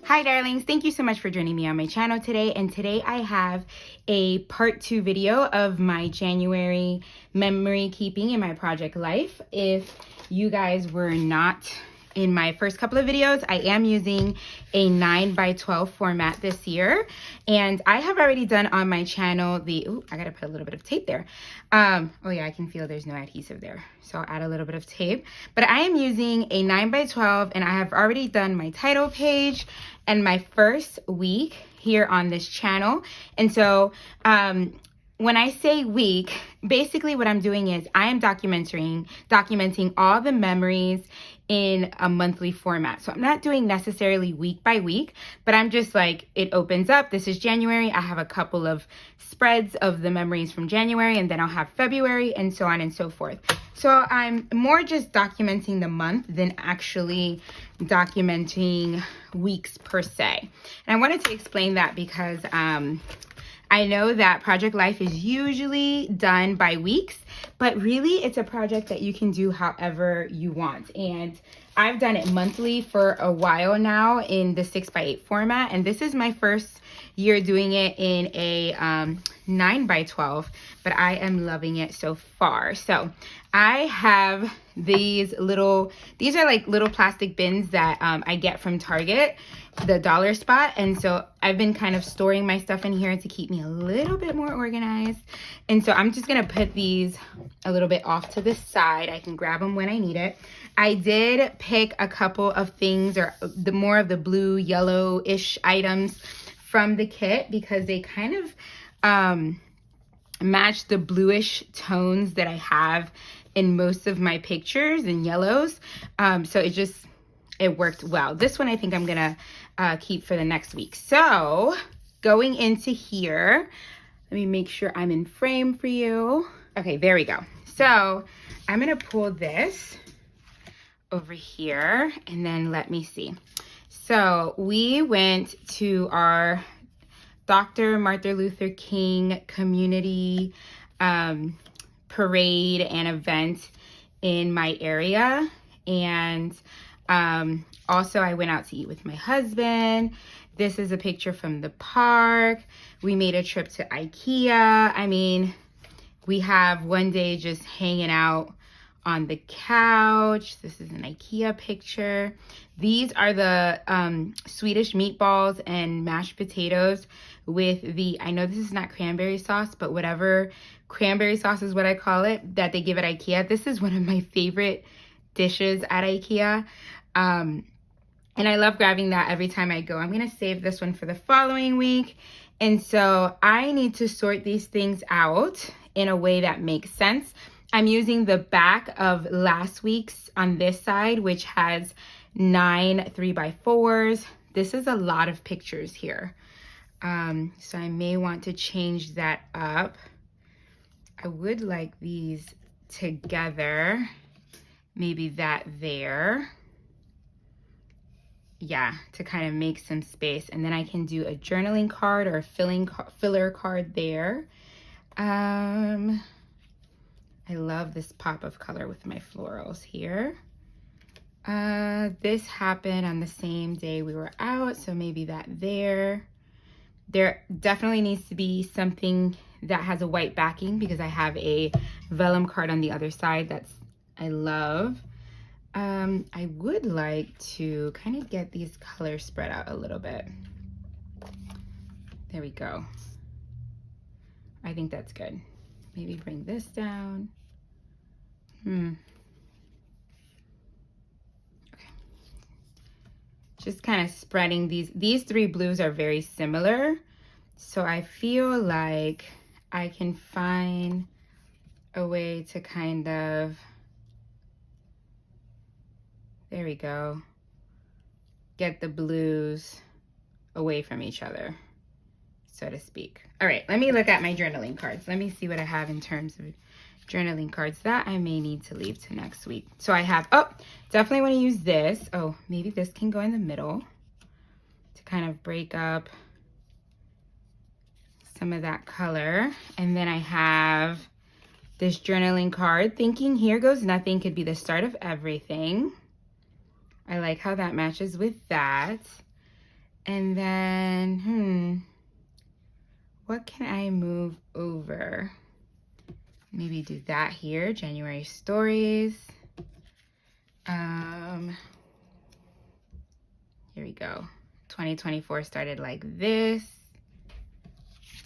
Hi darlings, thank you so much for joining me on my channel today. And today I have a part 2 video of my January memory keeping in my project life. If you guys were not in my first couple of videos, I am using a 9x12 format this year. And I have already done on my channel I gotta put a little bit of tape there. Oh yeah, I can feel there's no adhesive there. So I'll add a little bit of tape. But I am using a 9x12 and I have already done my title page and my first week here on this channel. And so when I say week, basically what I'm doing is I am documenting all the memories in a monthly format. So I'm not doing necessarily week by week, but I'm just like, it opens up. This is January. I have a couple of spreads of the memories from January, and then I'll have February and so on and so forth. So I'm more just documenting the month than actually documenting weeks per se. And I wanted to explain that because I know that Project Life is usually done by weeks, but really it's a project that you can do however you want. And I've done it monthly for a while now in the 6x8 format. And this is my first year doing it in a 9x12, but I am loving it so far. So I have these are like little plastic bins that I get from Target, the dollar spot. And so I've been kind of storing my stuff in here to keep me a little bit more organized. And so I'm just gonna put these a little bit off to the side. I can grab them when I need it. I did pick a couple of things, or more of the blue yellow-ish items from the kit because they kind of match the bluish tones that I have in most of my pictures in yellows. So it worked well. This one I think I'm gonna keep for the next week. So going into here, let me make sure I'm in frame for you. Okay, there we go. So I'm gonna pull this over here and then let me see. So we went to our Dr. Martin Luther King community parade and event in my area. And also I went out to eat with my husband. This is a picture from the park. We made a trip to IKEA. I mean, we have one day just hanging out on the couch. This is an IKEA picture. These are the Swedish meatballs and mashed potatoes with I know this is not cranberry sauce, but whatever cranberry sauce is what I call it, that they give at IKEA. This is one of my favorite dishes at IKEA. And I love grabbing that every time I go. I'm gonna save this one for the following week. And so I need to sort these things out in a way that makes sense. I'm using the back of last week's on this side, which has 9 3x4s. This is a lot of pictures here. So I may want to change that up. I would like these together. Maybe that there. Yeah, to kind of make some space. And then I can do a journaling card or a filler card there. I love this pop of color with my florals here. This happened on the same day we were out, so maybe that there. There definitely needs to be something that has a white backing because I have a vellum card on the other side I love. I would like to kind of get these colors spread out a little bit. There we go. I think that's good. Maybe bring this down. Okay. Just kind of spreading these three blues are very similar. So I feel like I can find a way to kind of, there we go, get the blues away from each other, so to speak. All right, let me look at my journaling cards. Let me see what I have in terms of journaling cards that I may need to leave to next week. So I have, definitely want to use this. Oh, maybe this can go in the middle to kind of break up some of that color. And then I have this journaling card, thinking here goes nothing could be the start of everything. I like how that matches with that. And then, what can I move over? Maybe do that here, January stories. Here we go. 2024 started like this.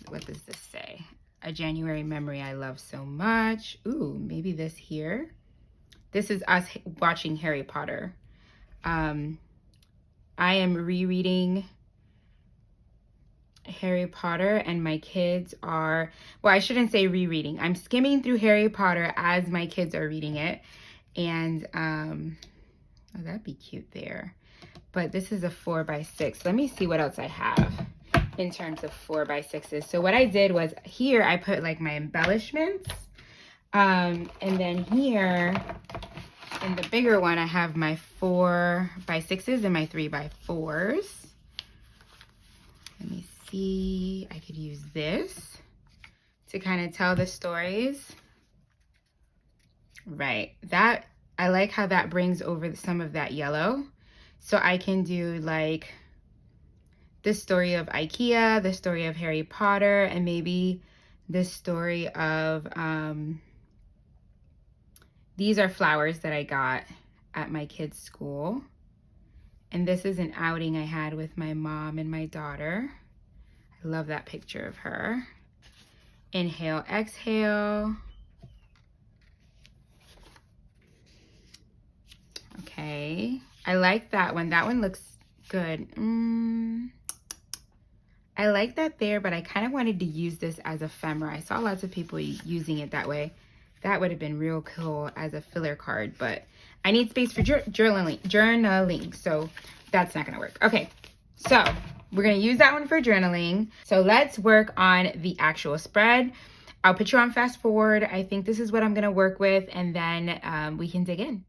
What does this say? A January memory I love so much. Ooh, maybe this here. This is us watching Harry Potter. I am rereading Harry Potter and my kids are, well, I shouldn't say rereading. I'm skimming through Harry Potter as my kids are reading it. And, oh, that'd be cute there. But this is a 4x6. Let me see what else I have in terms of 4x6s. So what I did was here I put like my embellishments. And then here in the bigger one, I have my 4x6s and my 3x4s. Let me see. I could use this to kind of tell the stories. Right. That, I like how that brings over some of that yellow. So I can do like the story of IKEA, the story of Harry Potter, and maybe the story of, these are flowers that I got at my kids' school. And this is an outing I had with my mom and my daughter. I love that picture of her. Inhale, exhale. Okay. I like that one. That one looks good. I like that there, but I kind of wanted to use this as ephemera. I saw lots of people using it that way. That would have been real cool as a filler card, but I need space for journaling, so that's not going to work. Okay, so we're going to use that one for journaling. So let's work on the actual spread. I'll put you on fast forward. I think this is what I'm going to work with, and then we can dig in.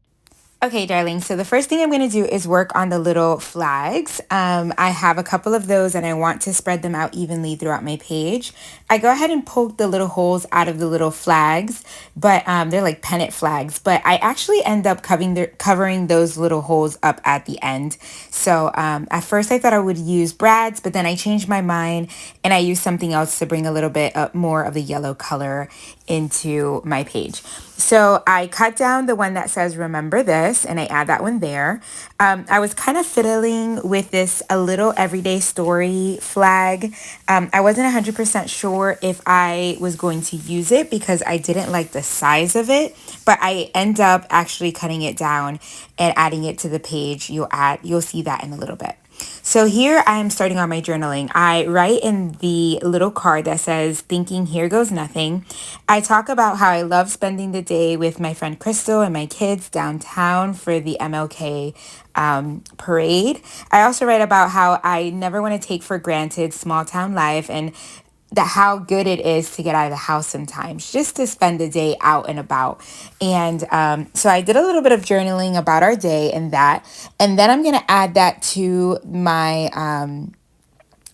Okay, darling, so the first thing I'm going to do is work on the little flags. I have a couple of those and I want to spread them out evenly throughout my page. I go ahead and poke the little holes out of the little flags, but they're like pennant flags, but I actually end up covering those little holes up at the end. So at first I thought I would use brads, but then I changed my mind and I used something else to bring a little bit more of the yellow color into my page. So I cut down the one that says remember this and I add that one there. I was kind of fiddling with this a little everyday story flag. I wasn't 100% sure if I was going to use it because I didn't like the size of it, but I end up actually cutting it down and adding it to the page. You'll see that in a little bit. So here I am starting on my journaling. I write in the little card that says, thinking here goes nothing. I talk about how I love spending the day with my friend Crystal and my kids downtown for the MLK parade. I also write about how I never want to take for granted small town life and how good it is to get out of the house sometimes, just to spend the day out and about. And so I did a little bit of journaling about our day and that. And then I'm going to add that to my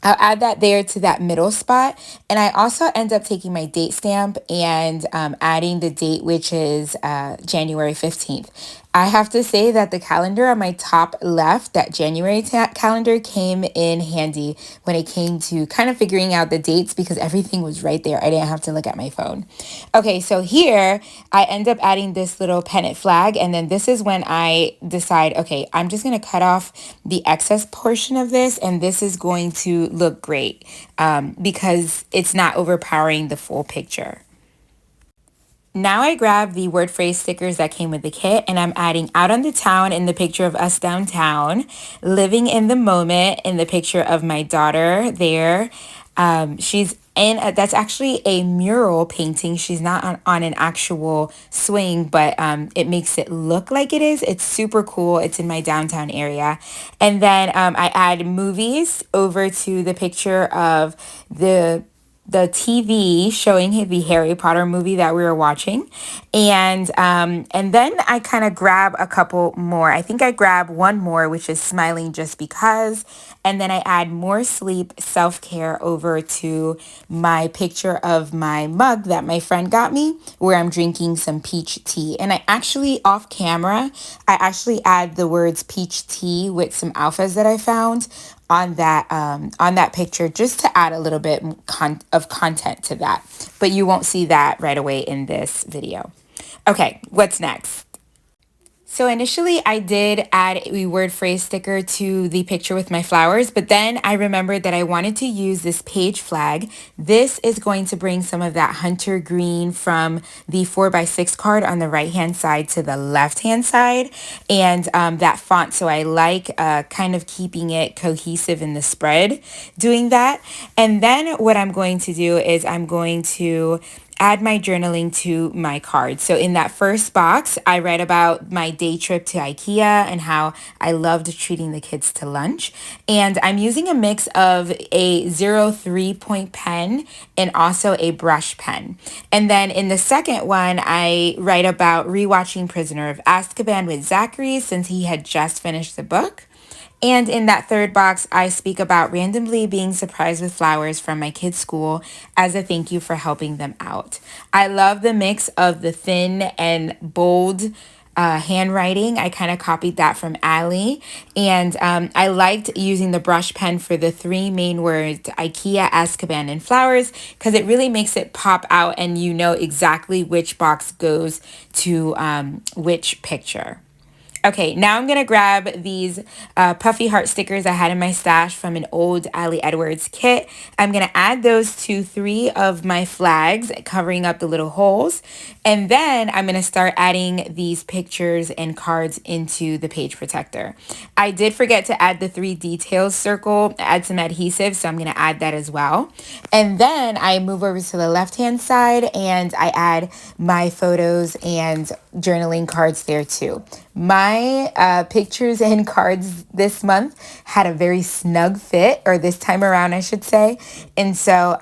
I'll add that there to that middle spot. And I also end up taking my date stamp and adding the date, which is January 15th. I have to say that the calendar on my top left, that January calendar, came in handy when it came to kind of figuring out the dates because everything was right there. I didn't have to look at my phone. Okay, so here I end up adding this little pennant flag. And then this is when I decide, okay, I'm just going to cut off the excess portion of this. And this is going to look great because it's not overpowering the full picture. Now I grab the word phrase stickers that came with the kit and I'm adding out on the town in the picture of us downtown, living in the moment in the picture of my daughter there. She's in, that's actually a mural painting. She's not on an actual swing, but it makes it look like it is. It's super cool. It's in my downtown area. And then I add movies over to the picture of the TV showing the Harry Potter movie that we were watching. And then I kind of grab a couple more. I think I grab one more, which is smiling just because. And then I add more sleep self-care over to my picture of my mug that my friend got me where I'm drinking some peach tea. And I actually, off camera, I actually add the words peach tea with some alphas that I found on that picture, just to add a little bit of content to that. But you won't see that right away in this video. Okay, what's next? So initially I did add a word phrase sticker to the picture with my flowers, but then I remembered that I wanted to use this page flag. This is going to bring some of that hunter green from the 4x6 card on the right hand side to the left hand side, and that font. So I like kind of keeping it cohesive in the spread doing that. And then what I'm going to do is I'm going to add my journaling to my card. So in that first box, I read about my day trip to IKEA and how I loved treating the kids to lunch. And I'm using a mix of a 03 point pen and also a brush pen. And then in the second one, I write about rewatching Prisoner of Azkaban with Zachary since he had just finished the book. And in that third box, I speak about randomly being surprised with flowers from my kids' school as a thank you for helping them out. I love the mix of the thin and bold handwriting. I kind of copied that from Allie. And I liked using the brush pen for the three main words, IKEA, Azkaban, and flowers, because it really makes it pop out and you know exactly which box goes to which picture. Okay, now I'm going to grab these puffy heart stickers I had in my stash from an old Allie Edwards kit. I'm going to add those to 3 of my flags, covering up the little holes. And then I'm going to start adding these pictures and cards into the page protector. I did forget to add the 3 details circle, add some adhesive, so I'm going to add that as well. And then I move over to the left-hand side and I add my photos and journaling cards there too. My pictures and cards this month had a very snug fit, or this time around, I should say. And so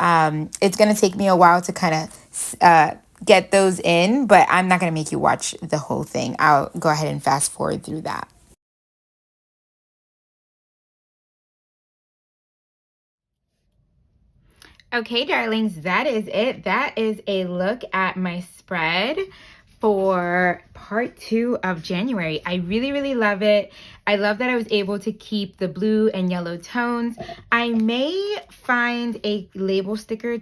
it's going to take me a while to kind of get those in, but I'm not going to make you watch the whole thing. I'll go ahead and fast forward through that. Okay, darlings, that is it. That is a look at my spread for part 2 of January. I really, really love it. I love that I was able to keep the blue and yellow tones. I may find a label sticker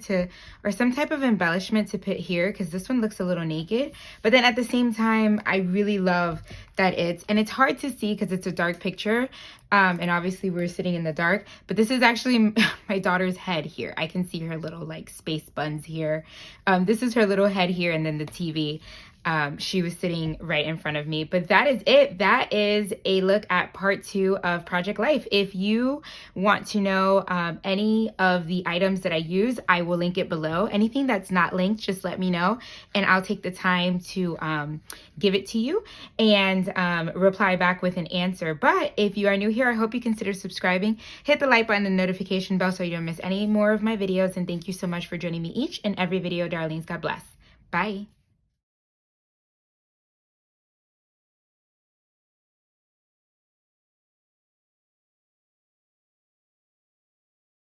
or some type of embellishment to put here, because this one looks a little naked. But then at the same time, I really love that and it's hard to see because it's a dark picture. And obviously we're sitting in the dark, but this is actually my daughter's head here. I can see her little like space buns here. This is her little head here, and then the TV. She was sitting right in front of me. But that is it. That is a look at part 2 of Project Life. If you want to know any of the items that I use, I will link it below. Anything that's not linked, just let me know, and I'll take the time to give it to you and reply back with an answer. But if you are new here, I hope you consider subscribing. Hit the like button and notification bell so you don't miss any more of my videos. And thank you so much for joining me each and every video, darlings. God bless. Bye.